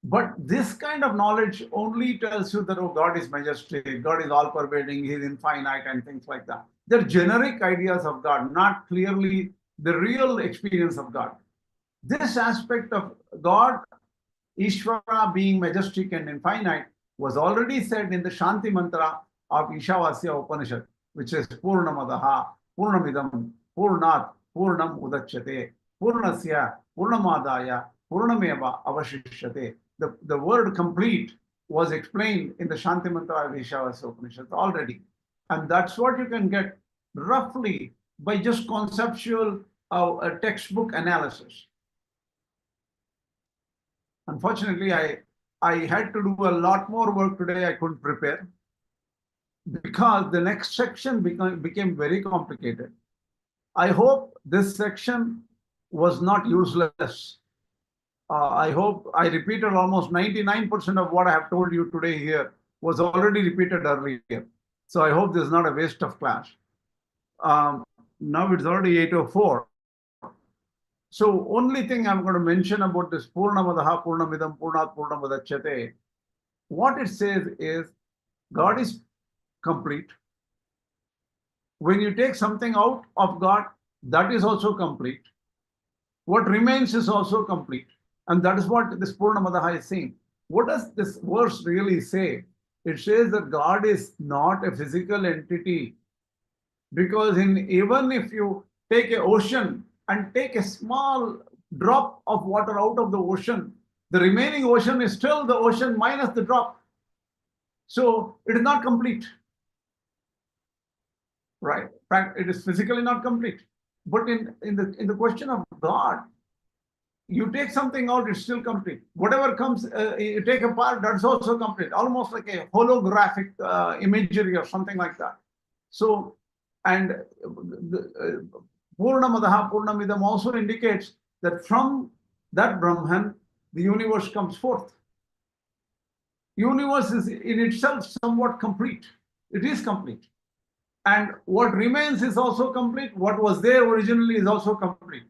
But this kind of knowledge only tells you that, oh, God is majestic, God is all-pervading, He is infinite, and things like that. They're generic ideas of God, not clearly the real experience of God. This aspect of God, Ishvara being majestic and infinite, was already said in the Shanti Mantra of Īśāvāsya Upanishad, which is Pūrṇamadaḥ, Pūrṇamidam, Pūrṇāt, Pūrṇam Udachyate, Pūrṇasya, Pūrṇamadāya, Pūrṇameva Avashishyate. The word complete was explained in the Shanti Mantra of Īśāvāsya Upanishad already. And that's what you can get roughly by just conceptual textbook analysis. Unfortunately, I had to do a lot more work today. I couldn't prepare because the next section became very complicated. I hope this section was not useless. I hope I repeated almost 99% of what I have told you today here was already repeated earlier. So I hope this is not a waste of class. Now it's already 8:04. So only thing I'm going to mention about this Pūrṇamadaḥ, Pūrṇamidam, Pūrṇāt Pūrṇamadachyate, what it says is God is complete. When you take something out of God, that is also complete. What remains is also complete. And that is what this Pūrṇamadaḥ is saying. What does this verse really say? It says that God is not a physical entity. Because even if you take an ocean and take a small drop of water out of the ocean, the remaining ocean is still the ocean minus the drop. So it is not complete. Right? It is physically not complete. But in the question of God, you take something out, it's still complete. Whatever comes, you take apart, that's also complete. Almost like a holographic imagery or something like that. So, and Pūrṇamadaḥ, Pūrṇamidam also indicates that from that Brahman, the universe comes forth. Universe is in itself somewhat complete. It is complete. And what remains is also complete. What was there originally is also complete.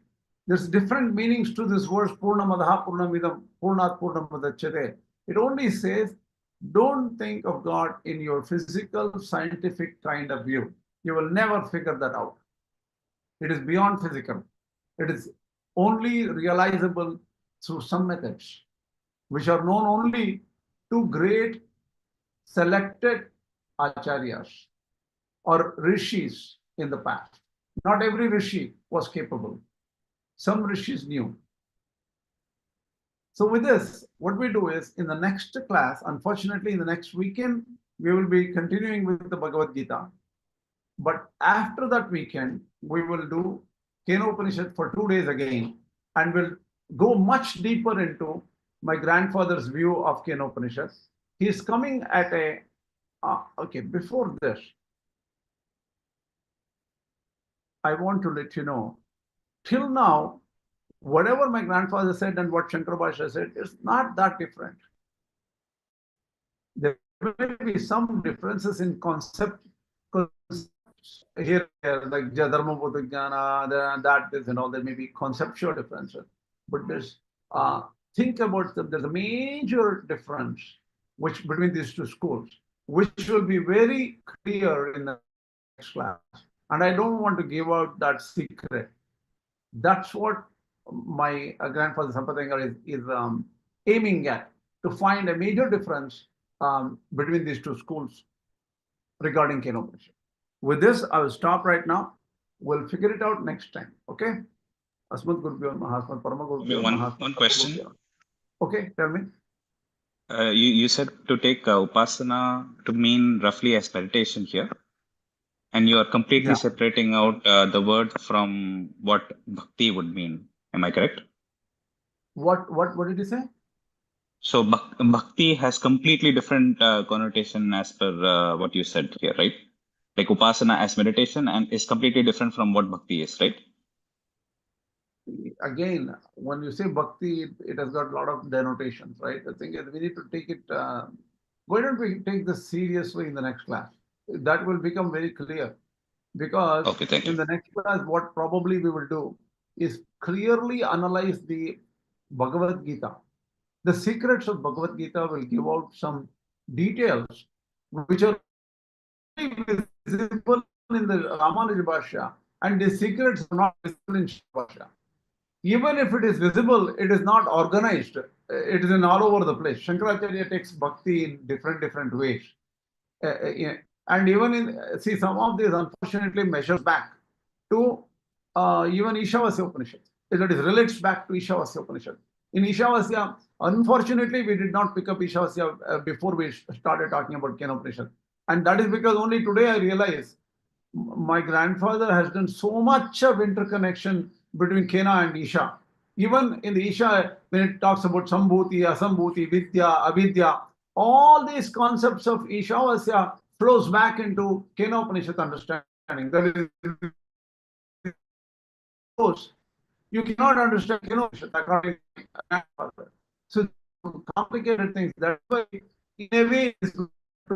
There's different meanings to this verse, Pūrṇamadaḥ, Pūrṇamidam, Pūrṇāt Pūrṇamadachyate. It only says, don't think of God in your physical, scientific kind of view. You will never figure that out. It is beyond physical. It is only realizable through some methods, which are known only to great selected acharyas or rishis in the past. Not every rishi was capable. Some rishis knew. So with this, what we do is in the next class, unfortunately, in the next weekend, we will be continuing with the Bhagavad Gita. But after that weekend, we will do Kena Upaniṣad for 2 days again, and we'll go much deeper into my grandfather's view of Kena Upaniṣad. He is coming at a, okay, before this, I want to let you know, till now, whatever my grandfather said and what Śaṅkarācārya Bhāṣya said is not that different. There may be some differences in concept here, like Dharmabhūta-jñāna, that is, there may be conceptual differences. But there's, think about them, there's a major difference between these two schools, which will be very clear in the next class. And I don't want to give out that secret. That's what my grandfather Satanga is aiming at, to find a major difference between these two schools regarding Kena Upaniṣad. With this, I will stop right now. We'll figure it out next time. Okay? Asmat Gurubhyo Namaha, Asmat Parama Gurubhyo Namaha. One question. Okay, tell me. You said to take Upāsanā to mean roughly as meditation here. And you are completely separating out the word from what bhakti would mean. Am I correct? What did you say? So bhakti has completely different connotation as per what you said here, right? Like Upāsanā as meditation and is completely different from what bhakti is, right? Again, when you say bhakti, it has got a lot of denotations, right? I think we need to take it. Why don't we take this seriously in the next class? That will become very clear. Because in the next class, what probably we will do is clearly analyze the Bhagavad Gita. The secrets of Bhagavad Gita will give out some details which are visible in the Ramanuja.org, and the secrets are not visible in Śaṅkarācārya. Even if it is visible, it is not organized. It is in all over the place. Śaṅkarācārya takes bhakti in different ways. And even in, see, some of these unfortunately measures back to even Īśāvasya Upanishad. That is, relates back to Īśāvasya Upanishad. In Īśāvasya, unfortunately, we did not pick up Īśāvasya before we started talking about Kena Upaniṣad. And that is because only today I realize my grandfather has done so much of interconnection between Kena and Isha. Even in the Isha, when it talks about Sambhuti, Asambhuti, Vidya, Avidya, all these concepts of Īśāvasya flows back into Kena Upaniṣad understanding. That is, you cannot understand Kena Upaniṣad according to my grandfather. So complicated things. That's why, in a way, it's to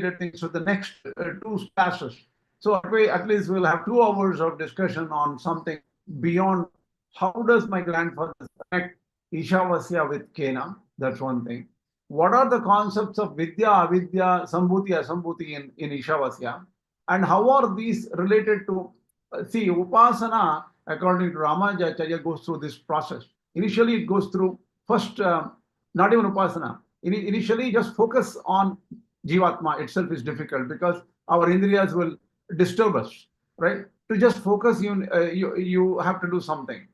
associated things with the next two classes. So at least we'll have 2 hours of discussion on something beyond how does my grandfather connect Ishavasya with Kena. That's one thing. What are the concepts of Vidya, Avidya, Sambhuti, Asambhuti in Ishavasya? And how are these related to, see, Upāsanā, according to Ramanuja.org, goes through this process. Initially, it goes through first, not even Upāsanā. Initially, just focus on Jīvātma itself is difficult because our indriyas will disturb us, right? To just focus, you have to do something.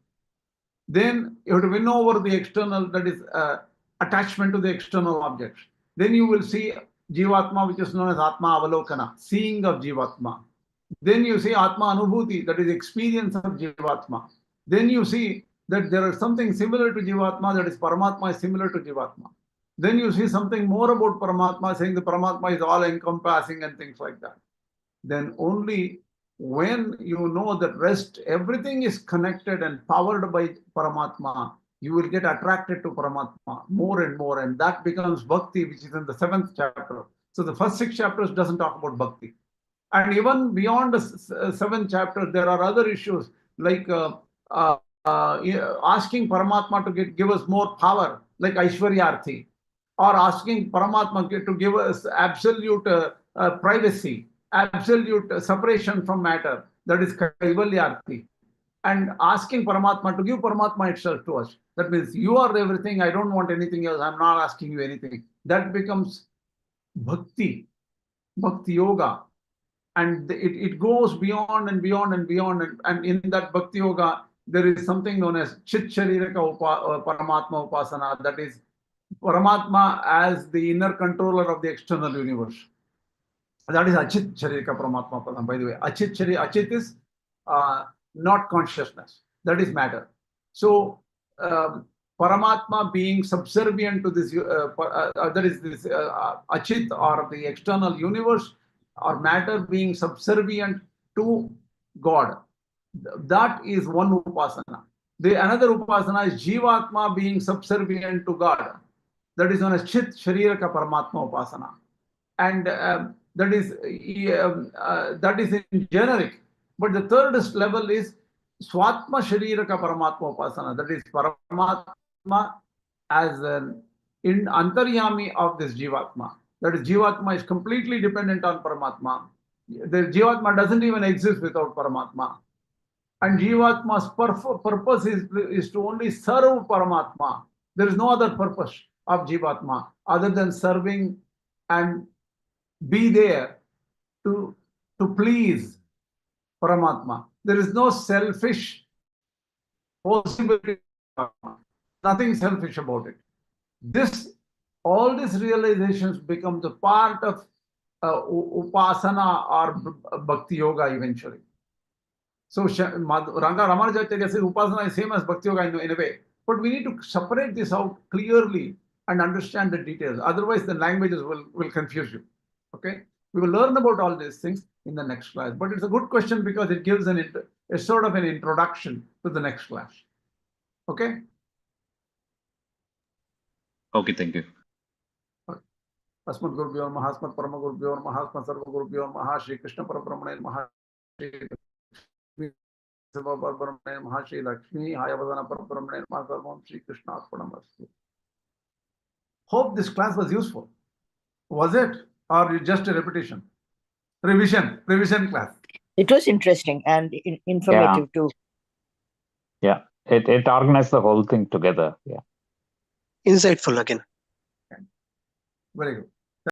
Then you have to win over the external, that is attachment to the external objects. Then you will see Jīvātma, which is known as Atma Avalokana, seeing of Jīvātma. Then you see Atma Anubhuti, that is experience of Jīvātma. Then you see that there is something similar to Jīvātma, that is Paramātma is similar to Jīvātma. Then you see something more about Paramātma, saying the Paramātma is all encompassing and things like that. Then only when you know that rest, everything is connected and powered by Paramātma, you will get attracted to Paramātma more and more, and that becomes bhakti, which is in the 7th chapter. So the first 6 chapters doesn't talk about bhakti. And even beyond the 7th chapter, there are other issues like asking Paramātma to give us more power, like Aishwaryarthi, or asking Paramātma to give us absolute privacy, absolute separation from matter, that is Kaivalyarthi, and asking Paramātma to give Paramātma itself to us. That means you are everything, I don't want anything else, I'm not asking you anything. That becomes bhakti, bhakti yoga. And it goes beyond and beyond and beyond. And in that bhakti yoga, there is something known as Chit-Shariraka Paramātma Upāsanā, that is Paramātma as the inner controller of the external universe. That is Achit Shariraka Paramātma Upāsanā, by the way. Achit is not consciousness, that is matter. So Paramātma being subservient to this, that is this Achit or the external universe, or matter being subservient to God. That is one Upāsanā. Another Upāsanā is Jīvātma being subservient to God. That is known as Chit Shariraka Paramātma Upāsanā. And that is in generic. But the third level is sūkṣma-śarīra Paramātma Upāsanā. That is Paramātma as an antaryāmin of this Jīvātma. That is, Jīvātma is completely dependent on Paramātma. The Jīvātma doesn't even exist without Paramātma. And Jīvātma's purpose is to only serve Paramātma. There is no other purpose of Jīvātma other than serving and be there to please Paramātma. There is no selfish possibility, nothing selfish about it. All these realizations become the part of Upāsanā or Bhakti Yoga eventually. So Ramanuja.org says Upāsanā is same as Bhakti Yoga in a way. But we need to separate this out clearly and understand the details. Otherwise, the languages will confuse you. Okay? We will learn about all these things in the next class. But it's a good question because it gives a sort of an introduction to the next class. Okay? Okay, thank you. Asmat Gurubhyo Namaha, Asmat Parama Gurubhyo Namaha, Asmat Sarva Gurubhyo Namaha, Shri Krishna Parabrahmane Namaha, Shri Parabrahmane Namaha, Shri Lakshmi Hayavadana Parabrahmane Namaha, Sarvam Shri Krishna Upaniṣads. Hope this class was useful. Was it? Or just a repetition? Revision class. It was interesting and informative too. Yeah, it organized the whole thing together. Yeah. Insightful again. Very good.